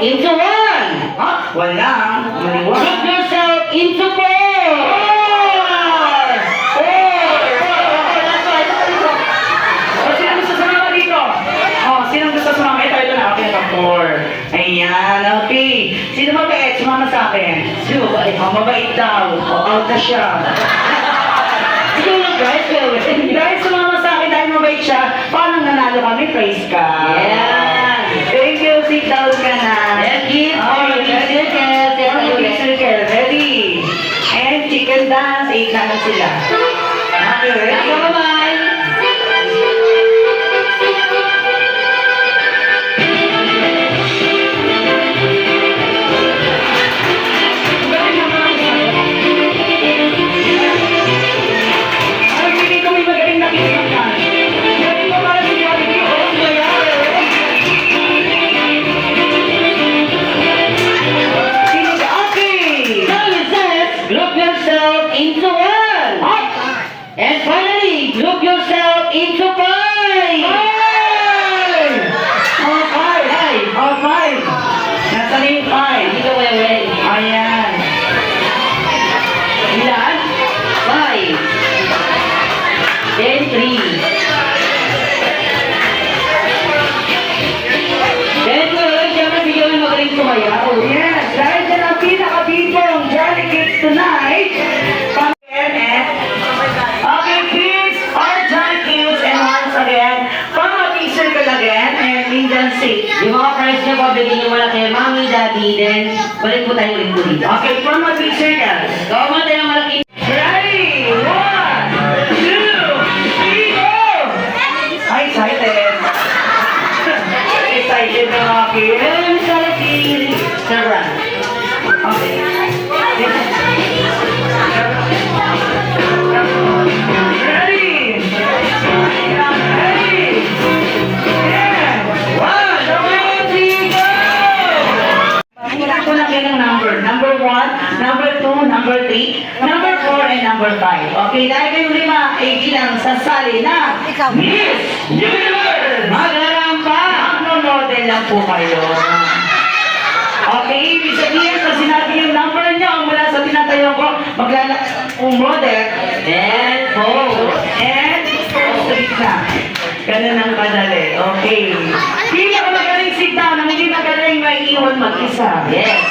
into one. Wala. Maliwa. Group yourself into four. Sino gusto sumama dito? Sino gusto sumama? Ito na. Okay, ito. 4. Ayan, okay. Sino mabait? Sumama sa akin. Sino ba? Mabait daw. Out na siya. Ikaw lang guys, Dahil sumama sa akin dahil mabait siya, paano nanalo kami? Praise ka. Yeah. Thank you. Sit down ka na. Give for your Okay, circle. Ready? And chicken dance. 8 naman sila. Okay, ready? Bye-bye. Group yourself into one. And finally, group yourself into five. Five. Nasa na yung 5? Dito kayo, Wen. Ayan. Ilan? Five. Then three. Then tuloy, siyempre bigyan mo magaling tumayaw. Yes, dahil sa ang pinaka-bigong Jolly Kids tonight, okay, kids, our Jolly Kids, and once again, pang-circle again, and Indian seat. Yung mga prize niyo po, bigyan niyo muna kay Mommy, Daddy, then balik po tayo ulit po dito. Okay, pang-circle. Gawa muna tayo ng malaking. Ready? 1, 2, 3, go! Ay, excited. Excited na mga kids. Pero sa laki, Sarah. Okay. Ready? Ready? Yeah! 1, 2, 3, go! Ito na kayo ng number. Number 1, number 2, number 3, number 4, and number 5. Okay, dahil kayong 5 ay bilang sasali na Miss Universe! Magharampa! Magno-model lang po kayo. Okay, ibig sabihin, pag sinabi yung number niyo mula sa tinatayo ko, model, and pose, and straight na. Ganun ang kadali. Okay. Hindi ako magaling sit down, ang hindi magaling may iwan mag-isa. Yes.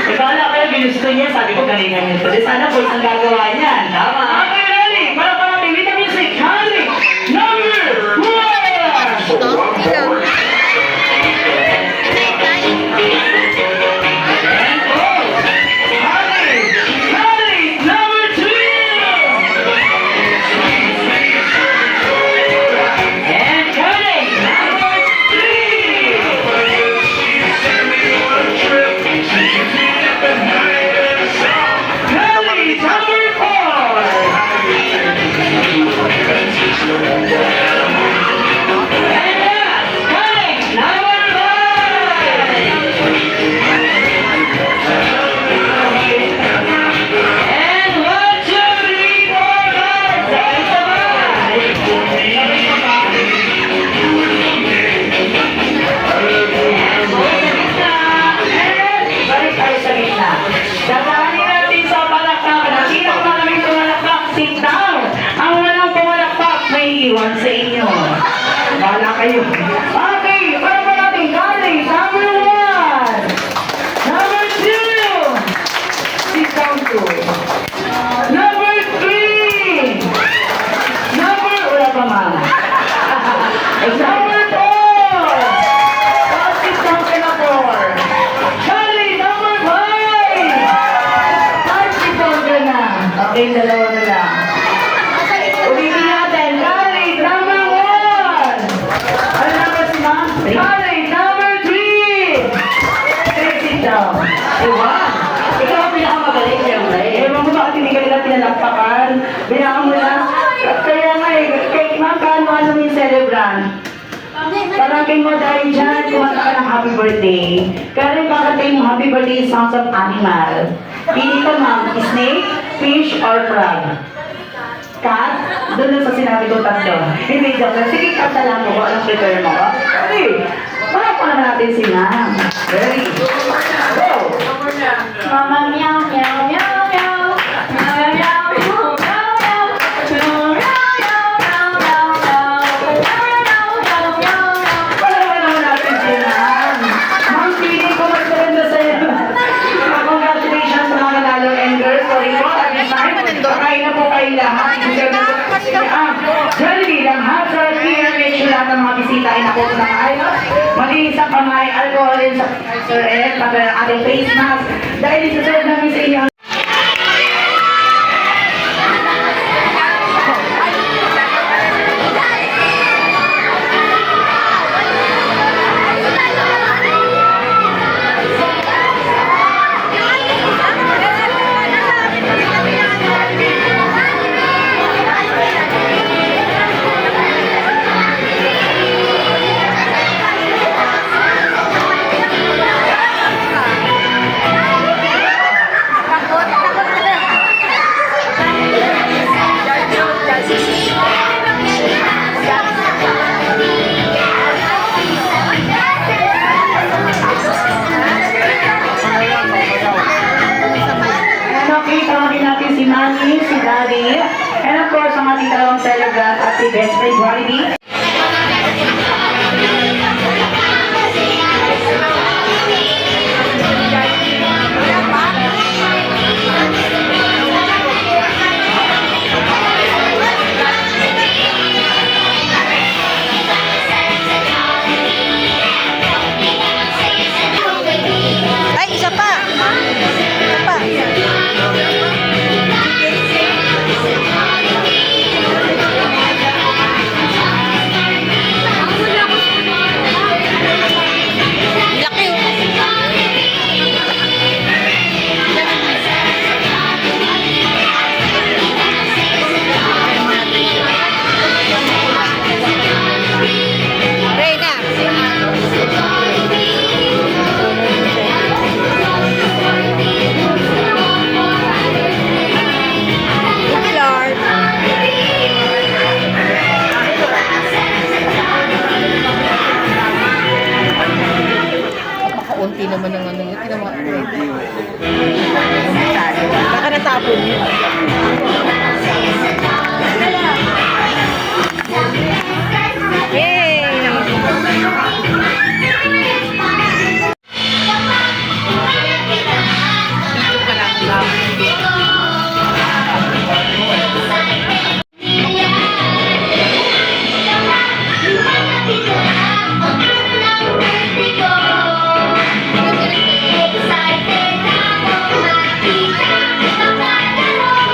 Ikala kayo, ginusto niya, sabi ko galingan niyo to. Sana boys ang gagawa niyan. Tama. Okay, ready? Para natin, with the music, honey, number 1! Iwan sa inyo. Bala kayo. Okay, para pa natin galing. Number 1. Number 2. Sit down to. Number 3. Wala pa ma'am. Number 4. Sit down ka na 4. Charlie, number 5. Sit down ka na. Okay, dalawa na lang. Ulitin natin. Number 1! Ano number si ma'am? College, number 3! Sit down. Diba? Ikaw ang pinakamagaling, siyempre. Ewan mo bakit hindi ka nila pinalakpakan? Binaka mo lang. Kaya nga kahit ma'am, ano yung celebrant? Parangin mo dahil dyan, kumanta ka ng happy birthday. Kaya rin kakating mo happy birthday sounds of animal. Pili ka ma'am, snake, fish, or frog? Cat? Doon sa sinabi ko tatlo. Hindi, joke lang. Sige, cat na lang mo. Anong prepare mo? Okay. Parang pa naman natin si Ma'am. Very good. Go! Mama meow meow meow meow meow meow meow meow meow Parang naman natin si Ma'am. Ma'am, feeling ko mas maganda sa'yo. Congratulations sa mga nanalo and girls. Sorry po, at this time, kakain na po kayo lahat. Deserve na po kasi Jollibee lang ha. So, here, make sure lahat ng mga bisita ay nakuha na maayos. Malinis ang kamay, alcohol, and sanitizer, and pati ang ating face mask. Dahil isuserve namin sa inyo. And okay, tawagin natin si Manny, si Daddy, and of course, ang ating dalawang celebrant at si Best Friend Jollibee. Ay, isa pa. Isa pa. Laki. Reyna. Lord. Unti naman ng ano yun. Baka natapon yun. Yay! Excited ako makita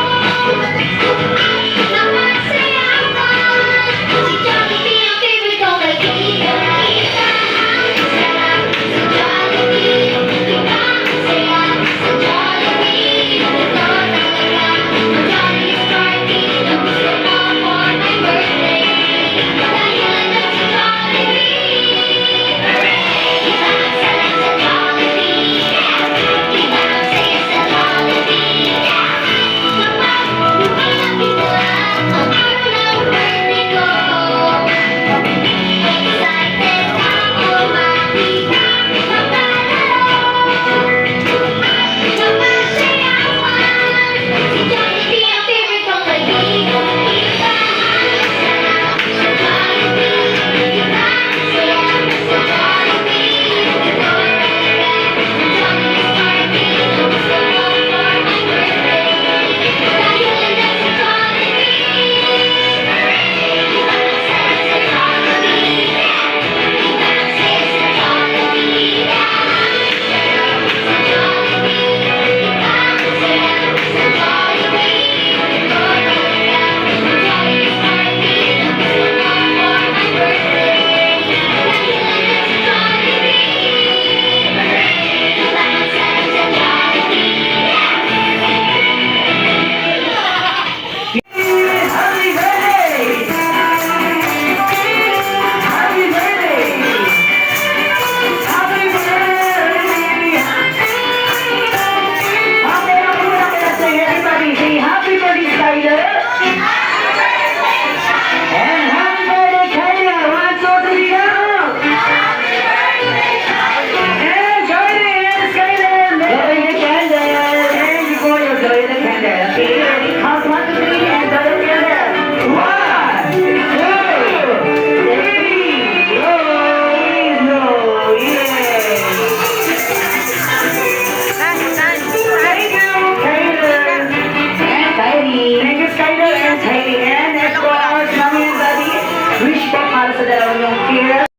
sa dalawang yung fear.